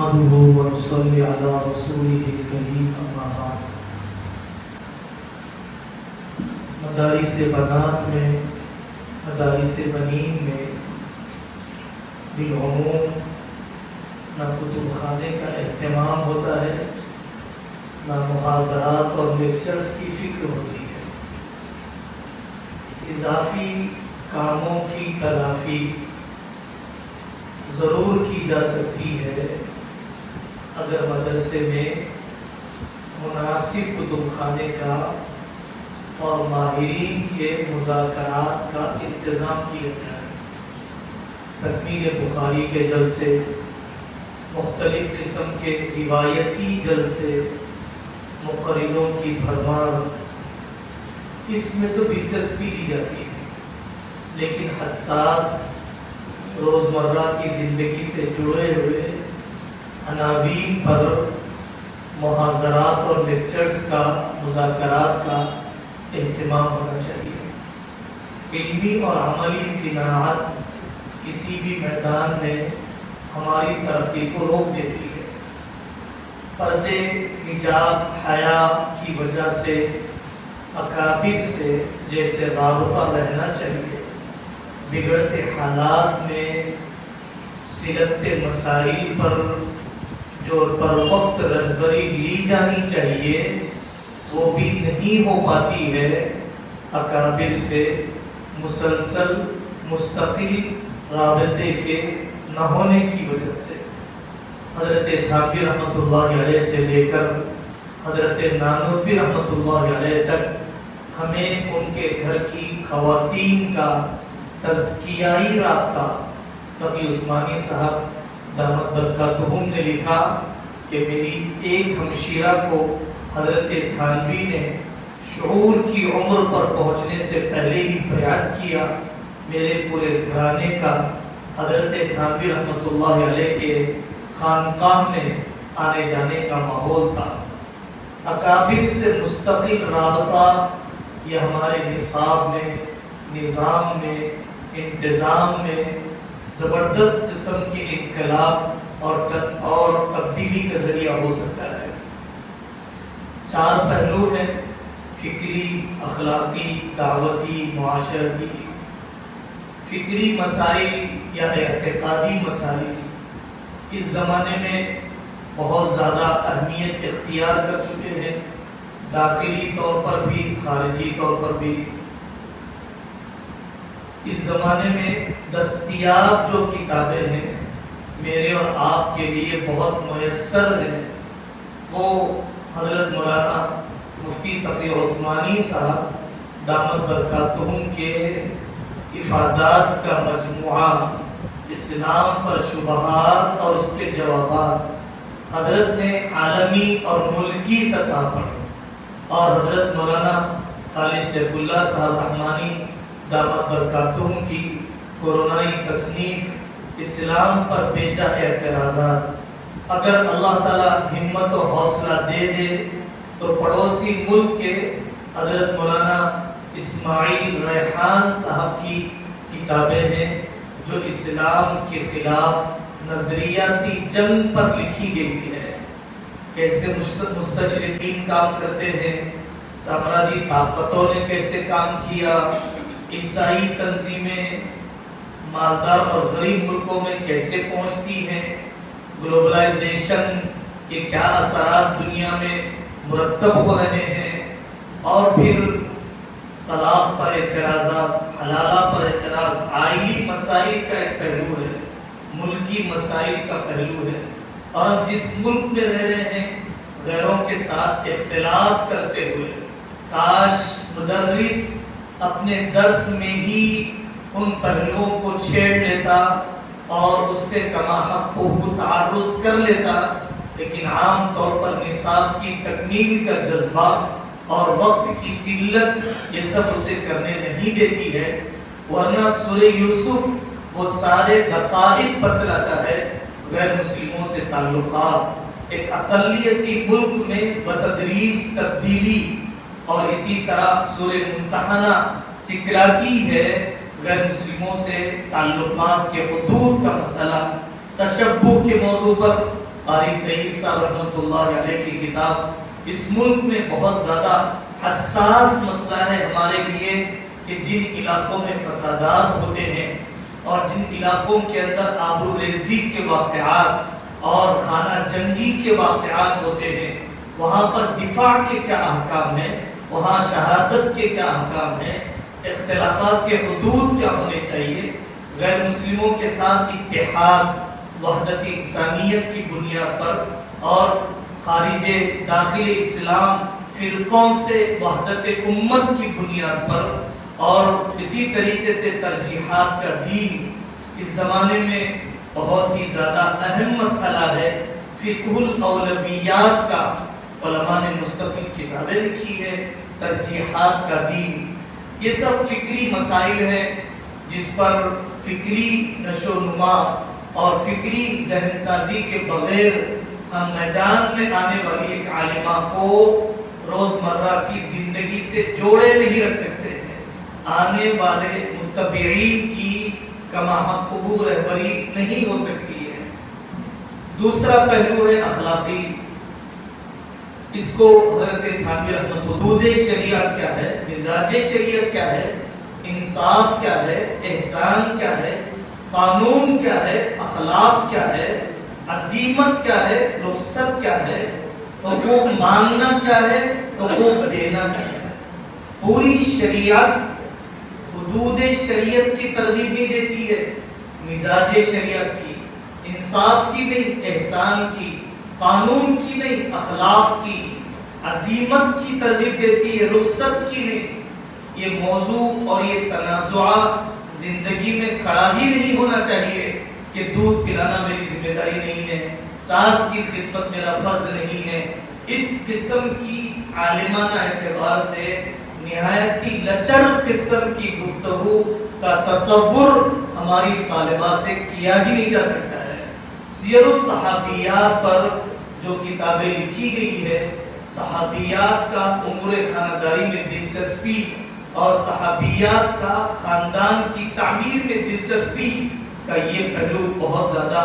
نحمده ونصلي على رسوله الكريم اما بعد. مدارس بنات میں مدارس بنین میں بالعموم نہ کتب خانے کا اہتمام ہوتا ہے، نہ محاضرات اور لیکچرز کی فکر ہوتی ہے. اضافی کاموں کی تلافی ضرور کی جا سکتی ہے اگر مدرسے میں مناسب کتب خانے کا اور ماہرین کے مذاکرات کا انتظام کیا جائے. تکمیل بخاری کے جلسے، مختلف قسم کے روایتی جلسے، مقرروں کی بھرمار، اس میں تو دلچسپی لی جاتی ہے، لیکن حساس روزمرہ کی زندگی سے جڑے ہوئے عناوین پر محاضرات اور لیکچرز کا، مذاکرات کا اہتمام ہونا چاہیے. علمی اور عملی قناعت کسی بھی میدان میں ہماری ترقی کو روک دیتی ہے. پردے، حجاب، حیا کی وجہ سے اکابر سے جیسے رابطہ رہنا چاہیے، بگڑتے حالات میں صلت مسائل پر جو پر وقت رہبری لی جانی چاہیے وہ بھی نہیں ہو پاتی ہے اکابر سے مسلسل مستقل رابطے کے نہ ہونے کی وجہ سے. حضرت تھانوی رحمۃ اللہ علیہ سے لے کر حضرت نانوتوی رحمۃ اللہ علیہ تک ہمیں ان کے گھر کی خواتین کا تزکیائی رابطہ. تقی عثمانی صاحب دامت برکاتہم نے لکھا کہ میری ایک ہمشیرہ کو حضرت تھانوی نے شعور کی عمر پر پہنچنے سے پہلے ہی بیان کیا. میرے پورے گھرانے کا حضرت تھانوی رحمۃ اللہ علیہ کے خانقاہ میں آنے جانے کا ماحول تھا. اکابر سے مستقل رابطہ یہ ہمارے نصاب میں، نظام میں، انتظام میں زبردست قسم کے انقلاب اور تبدیلی کا ذریعہ ہو سکتا ہے. 4 پہلو ہیں: فکری، اخلاقی، دعوتی، معاشرتی. فکری مسائل یا اعتقادی مسائل اس زمانے میں بہت زیادہ اہمیت اختیار کر چکے ہیں، داخلی طور پر بھی، خارجی طور پر بھی. اس زمانے میں دستیاب جو کتابیں ہیں میرے اور آپ کے لیے بہت میسر ہیں، وہ حضرت مولانا مفتی تقی عثمانی صاحب دامت برکاتہم کے افادات کا مجموعہ اسلام پر شبہات اور اس کے جوابات حضرت نے عالمی اور ملکی سطح پر، اور حضرت مولانا خالد سیف اللہ صاحب رحمانی دامت برکاتہم کی کورونائی تصنیف اسلام پر بھیجا اعتراضات. اگر اللہ تعالی ہمت و حوصلہ دے دے تو پڑوسی ملک کے حضرت مولانا اسماعیل ریحان صاحب کی کتابیں ہیں جو اسلام کے خلاف نظریاتی جنگ پر لکھی گئی ہے. کیسے مستشرقین کام کرتے ہیں، سامراجی طاقتوں نے کیسے کام کیا، عیسائی تنظیمیں مالدار اور غریب ملکوں میں کیسے پہنچتی ہیں، گلوبلائزیشن کے کیا اثرات دنیا میں مرتب ہو رہے ہیں، اور پھر طلاق پر اعتراضات، حلالہ پر اعتراض. آئلی مسائل کا ایک پہلو ہے، ملکی مسائل کا پہلو ہے. اور ہم جس ملک میں رہ رہے ہیں غیروں کے ساتھ اختلاط کرتے ہوئے، کاش مدرس اپنے درس میں ہی ان پہلوؤں کو چھیڑ لیتا اور اس سے کما حق کو تعرض کر لیتا. لیکن عام طور پر نصاب کی تکمیل کا جذبہ اور وقت کی قلت یہ سب اسے کرنے نہیں دیتی ہے. ورنہ سورہ یوسف وہ سارے دقائق بتلاتا ہے غیر مسلموں سے تعلقات، ایک اقلیتی ملک میں بتدریج تبدیلی، اور اسی طرح سورہ ممتحنہ سکھلاتی ہے غیر مسلموں سے تعلقات کے حدود کا مسئلہ. تشبہ کے موضوع پر قاری طیب صاحب رحمۃ اللہ علیہ کی کتاب، اس ملک میں بہت زیادہ حساس مسئلہ ہے ہمارے لیے کہ جن علاقوں میں فسادات ہوتے ہیں اور جن علاقوں کے اندر آبروریزی کے واقعات اور خانہ جنگی کے واقعات ہوتے ہیں، وہاں پر دفاع کے کیا احکام ہیں، وہاں شہادت کے کیا احکام ہیں، اختلافات کے حدود کیا ہونے چاہیے، غیر مسلموں کے ساتھ اتحاد وحدت انسانیت کی بنیاد پر اور خارج داخل اسلام فرقوں سے وحدت امت کی بنیاد پر، اور اسی طریقے سے ترجیحات کا دین اس زمانے میں بہت ہی زیادہ اہم مسئلہ ہے۔ فقہ الاولویات کا علماء نے مستقل کتابیں لکھی ہے، ترجیحات کا دین، یہ سب فکری مسائل ہیں جس پر فکری نشو و نما اور فکری ذہن سازی کے بغیر ہم میدان میں آنے والی ایک عالمہ کو روزمرہ کی زندگی سے جوڑے نہیں رکھ سکتے ہیں۔ آنے والے متبعین کی کما حقہ رہبری نہیں ہو سکتی ہے۔ دوسرا پہلو ہے اخلاقی، اس کو حضرت تھانوی رحمۃ اللہ، حدود شریعت کیا ہے، مزاج شریعت کیا ہے، انصاف کیا ہے، احسان کیا ہے، قانون کیا ہے، اخلاق کیا ہے، عزیمت کیا ہے، رخصت کیا ہے، حقوق مانگنا کیا ہے، حقوق دینا کیا ہے۔ پوری شریعت حدود شریعت کی ترغیب نہیں دیتی ہے، مزاج شریعت کی، انصاف کی نہیں، احسان کی، قانون کی نہیں، اخلاق کی، عزیمت کی ترغیب دیتی ہے، رخصت کی نہیں۔ یہ موضوع اور یہ تنازع زندگی میں کھڑا ہی نہیں ہونا چاہیے کہ دودھ پلانا میری ذمہ داری نہیں ہے، ساس کی خدمت میرا فرض نہیں ہے۔ اس قسم کی عالمانہ اعتبار سے نہایت ہی لچر قسم کی گفتگو کا تصور ہماری طالبہ سے کیا ہی نہیں جا سکتا ہے۔ سیر الصحابیات پر جو کتابیں لکھی گئی ہے، صحابیات کا امور خانداری میں دلچسپی اور صحابیات کا خاندان کی تعمیر میں دلچسپی کا یہ پہلو بہت زیادہ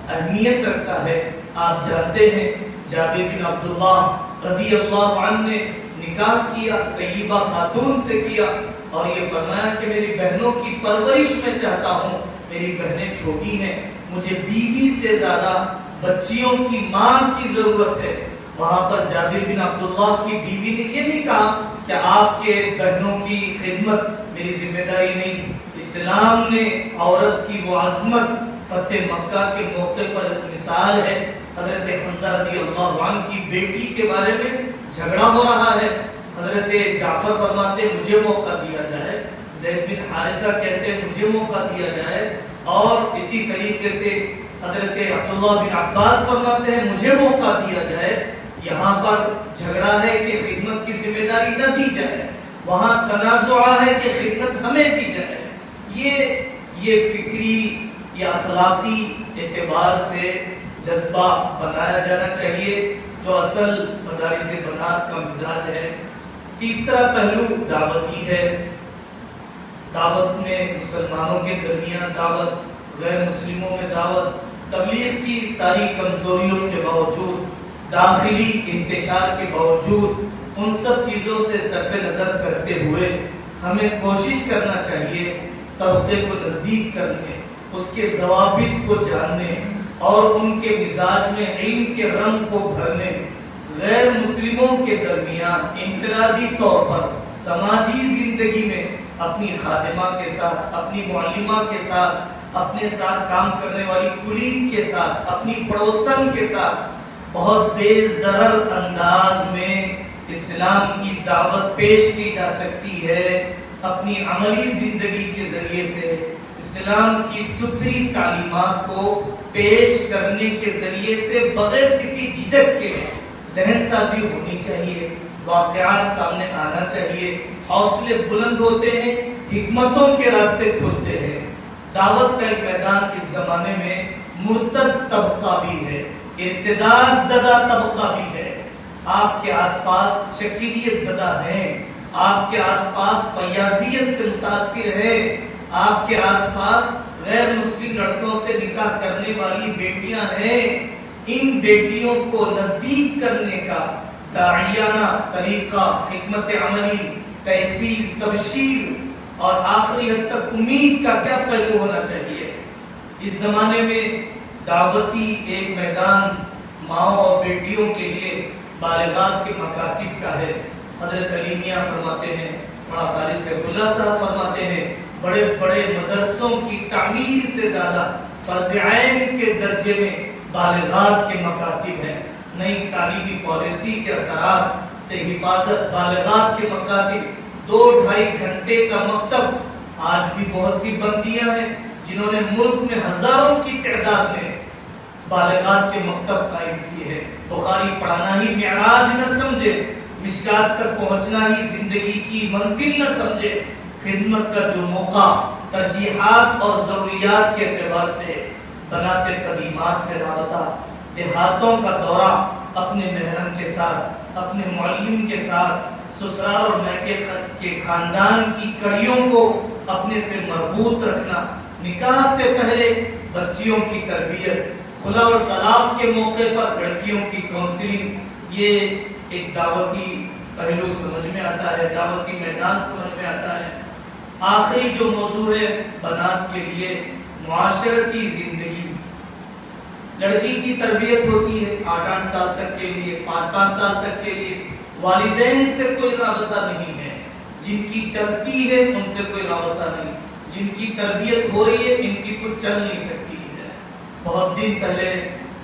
اہمیت رکھتا ہے۔ آپ جانتے ہیں جابر بن عبداللہ رضی اللہ عنہ نے نکاح کیا، سیبہ خاتون سے کیا، اور یہ فرمایا کہ میری بہنوں کی پرورش میں چاہتا ہوں، میری بہنیں چھوٹی ہیں، مجھے بیوی سے زیادہ بچیوں کی ماں کی ضرورت ہے۔ وہاں پر جابر بن عبداللہ کی بیوی نے یہ نہیں کہا کہ آپ کے بہنوں کی خدمت میری ذمہ داری نہیں۔ اسلام نے عورت کی وہ عظمت فتح مکہ کے موقع پر مثال ہے، حضرت حمزہ رضی اللہ عنہ کی بیٹی کے بارے میں جھگڑا ہو رہا ہے، حضرت جعفر فرماتے مجھے موقع دیا جائے، زید بن حارثہ کہتے ہیں مجھے موقع دیا جائے، اور اسی طریقے سے حضرت عبداللہ بن عباس فرماتے ہیں مجھے موقع دیا جائے۔ یہاں پر جھگڑا ہے کہ خدمت کی ذمہ داری نہ دی جائے، وہاں تنازع ہے کہ خدمت ہمیں دی جائے۔ یہ فکری یا اخلاقی اعتبار سے جذبہ بنایا جانا چاہیے جو اصل مدارس بنات کا مزاج ہے۔ تیسرا پہلو دعوتی ہے، دعوت میں مسلمانوں کے درمیان دعوت، غیر مسلموں میں دعوت، تبلیغ کی ساری کمزوریوں کے باوجود، داخلی انتشار کے باوجود، ان سب چیزوں سے صرف نظر کرتے ہوئے ہمیں کوشش کرنا چاہیے طبقے کو نزدیک کرنے، اس کے ضوابط کو جاننے اور ان کے مزاج میں علم کے رنگ کو بھرنے، غیر مسلموں کے درمیان انفرادی طور پر سماجی زندگی میں اپنی خادمہ کے ساتھ، اپنی معلمہ کے ساتھ، اپنے ساتھ کام کرنے والی کلیگ کے ساتھ، اپنی پڑوسن کے ساتھ بہت بے ضرر انداز میں اسلام کی دعوت پیش کی جا سکتی ہے۔ اپنی عملی زندگی کے ذریعے سے اسلام کی ستھری تعلیمات کو پیش کرنے کے ذریعے سے بغیر کسی جھجک کے ذہن سازی ہونی چاہیے، واقعات سامنے آنا چاہیے، حوصلے بلند ہوتے ہیں، حکمتوں کے راستے کھلتے ہیں۔ دعوت کا ایک میدان اس زمانے میں مرتد طبقہ بھی ہے، ارتداد زدہ طبقہ بھی ہے۔ آپ کے آس پاس شکیلیت زدہ ہیں، آپ کے آس پاس فیاضیت سے متاثر ہے، آپ کے آس پاس غیر مسلم لڑکوں سے نکاح کرنے والی بیٹیاں ہیں۔ ان بیٹیوں کو نزدیک کرنے کا داعیانہ طریقہ، حکمت عملی، تحصیل، تبشیر اور آخری حد تک امید کا کیا پہلو ہونا چاہیے۔ اس زمانے میں دعوتی ایک میدان ماؤں اور بیٹیوں کے لیے بالغات کے مکاتب کا ہے۔ حضرت علی میاں فرماتے ہیں، مولانا خالد سیف اللہ صاحب فرماتے ہیں، بڑے بڑے مدرسوں کی تعمیر سے زیادہ فرض عین کے درجے میں بالغات کے مکاتب ہیں۔ نئی تعلیمی پالیسی کے اثرات سے حفاظت بالغات کے مکاتب، 2-2.5 گھنٹے کا مکتب۔ آج بھی بہت سی بندیاں ہیں جنہوں نے ملک میں ہزاروں کی تعداد میں بالغات کے مکتب قائم کیے ہیں۔ بخاری پڑھانا ہی معراج نہ سمجھے، مشکات تک پہنچنا ہی زندگی کی منزل نہ سمجھے، خدمت کا جو موقع ترجیحات اور ضروریات کے اعتبار سے بناتے قدیمات سے رابطہ، دیہاتوں کا دورہ، اپنے محرم کے ساتھ، اپنے معلم کے ساتھ، سسرال اور میکے کے خاندان کی کڑیوں کو اپنے سے مربوط رکھنا، نکاح سے پہلے بچیوں کی تربیت، خلا اور طلاق کے موقع پر لڑکیوں کی کونسلنگ، یہ ایک دعوتی پہلو سمجھ میں آتا ہے، دعوتی میدان سمجھ میں آتا ہے۔ آخری جو موضوع ہے بنات کے لیے معاشرتی زندگی، لڑکی کی تربیت ہوتی ہے 8-8 سال تک کے لیے، 5-5 سال تک کے لیے، والدین سے کوئی رابطہ نہیں ہے، جن کی چلتی ہے ان سے کوئی رابطہ نہیں، جن کی تربیت ہو رہی ہے ان کی کچھ چل نہیں سکتی ہے۔ بہت دن پہلے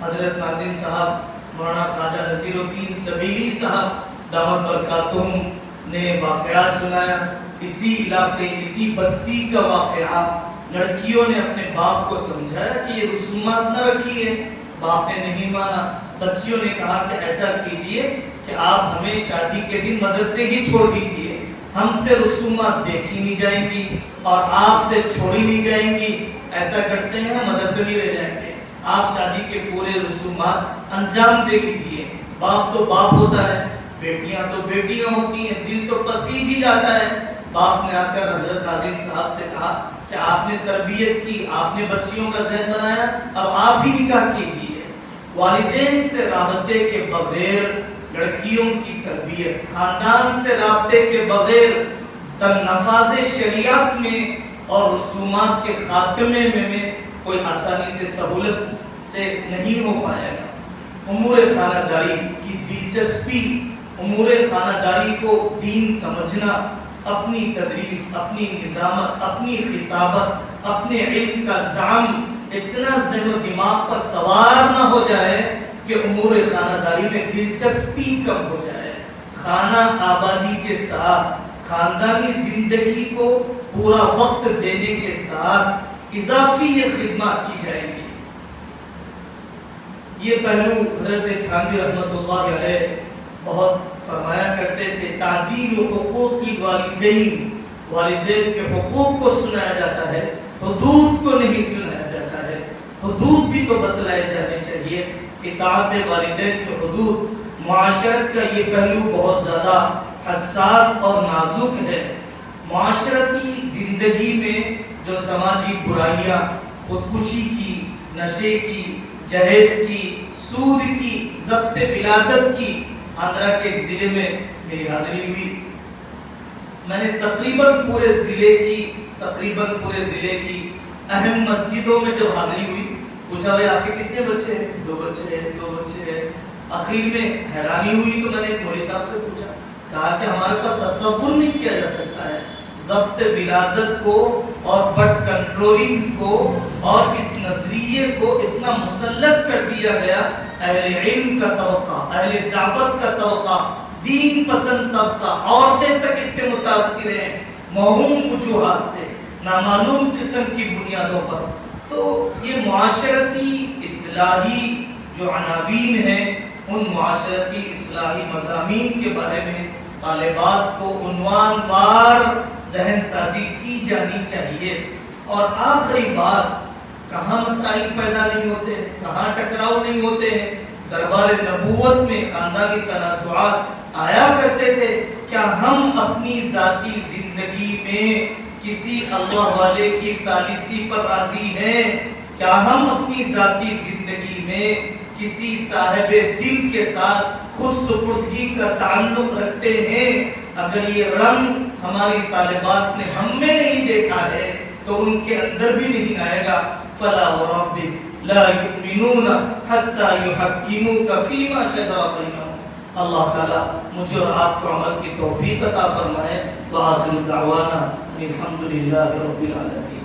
حضرت ناظم صاحب مولانا خواجہ نذیر الدین سبیلی صاحب دامت برکاتہم نے واقعات سنایا، اسی علاقے اسی بستی کا واقعہ۔ لڑکیوں نے اپنے باپ کو سمجھایا کہ یہ رسومات نہ رکھیے، باپ نے نہیں مانا۔ بچیوں نے کہا کہ ایسا کیجئے کہ آپ ہمیں شادی کے دن مدرسے ہی چھوڑ دیجئے، ہم سے رسومات دیکھی نہیں جائیں گی اور آپ سے چھوڑی نہیں جائیں گی، ایسا کرتے ہیں ہم مدرسے بھی رہ جائیں گے، آپ شادی کے پورے رسومات انجام دے دیجئے۔ باپ تو باپ ہوتا ہے، بیٹیاں تو بیٹیاں ہوتی ہیں، دل تو پسیج ہی جاتا ہے۔ باپ نے آ کر حضرت ناظم صاحب سے کہا کہ آپ نے تربیت کی، آپ نے بچیوں کا ذہن بنایا، اب آپ ہی نکاح کیجئے۔ والدین سے رابطے کے بغیر لڑکیوں کی تربیت، خاندان سے رابطے کے بغیر نفاذ شریعت میں اور رسومات کے خاتمے میں کوئی آسانی سے سہولت سے نہیں ہو پائے گا۔ امور خانہ داری کی دلچسپی، امور خانہ داری کو دین سمجھنا، اپنی تدریس، اپنی نظامت، اپنی خطابت، اپنے علم کا زعم اتنا ذہن و دماغ پر سوار نہ ہو جائے کہ امور خانہ داری میں دلچسپی کم ہو جائے۔ خانہ آبادی کے ساتھ خاندانی زندگی کو پورا وقت دینے کے ساتھ اضافی یہ خدمات کی جائیں گی۔ یہ پہلو حضرت تھانوی رحمۃ اللہ علیہ بہت فرمایا کرتے تھے، تعدیل حقوق الوالدین، والدین کے حقوق کو سنایا جاتا ہے، حدود کو نہیں سنایا جاتا ہے۔ حدود بھی تو بتلائے جانے چاہیے، اطاعت والدین کے حدود۔ معاشرت کا یہ پہلو بہت زیادہ حساس اور نازک ہے۔ معاشرتی زندگی میں جو سماجی برائیاں، خودکشی کی، نشے کی، جہیز کی، سود کی، ضبط ولادت کی، آندھرا کے ضلع میں میری حاضری ہوئی، میں نے تقریباً پورے ضلع کی اہم مسجدوں میں جب حاضری ہوئی، پوچھا بھائی آپ کے کتنے بچے ہیں؟ 2 بچے ہیں، 2 بچے ہیں۔ آخر میں حیرانی ہوئی تو میں نے ایک مولوی صاحب سے پوچھا، کہا کہ ہمارے پاس تصور نہیں کیا جا سکتا ہے ضبط ولادت کو اور بٹ کنٹرولنگ کو اور اس نظریے کو اتنا مسلط کر دیا گیا۔ اہل علم کا طبقہ، اہل دعوت کا طبقہ، دین پسند طبقہ، عورتیں تک اس سے متاثر ہیں، موہوم وجوہات سے، نامعلوم قسم کی بنیادوں پر۔ تو یہ معاشرتی اصلاحی جو عناوین ہیں، ان معاشرتی اصلاحی مضامین کے بارے میں طالبات کو عنوان وار ذہن سازی کی جانی چاہیے۔ اور آخری بات، کہاں مسائل پیدا نہیں ہوتے، کہاں ٹکراؤ نہیں ہوتے ہیں؟ دربار نبوت میں خاندانی تنازعات آیا کرتے تھے۔ کیا ہم اپنی ذاتی زندگی میں کسی اللہ والے کی ثالثی پر راضی ہیں؟ کیا ہم اپنی ذاتی زندگی میں کسی صاحب دل کے ساتھ خود سپردگی کا تعلق رکھتے ہیں، اگر یہ رنگ ہماری طالبات نے ہم میں نہیں دیکھا ہے تو ان کے اندر بھی نہیں آئے گا۔ فلا وربک لا یؤمنون حتی یحکموک فیما شجر بینہم۔ اللہ تعالیٰ مجھے اور آپ کو عمل کی توفیق عطا فرمائے۔ وآخر دعوانا الحمد للہ رب العالمین۔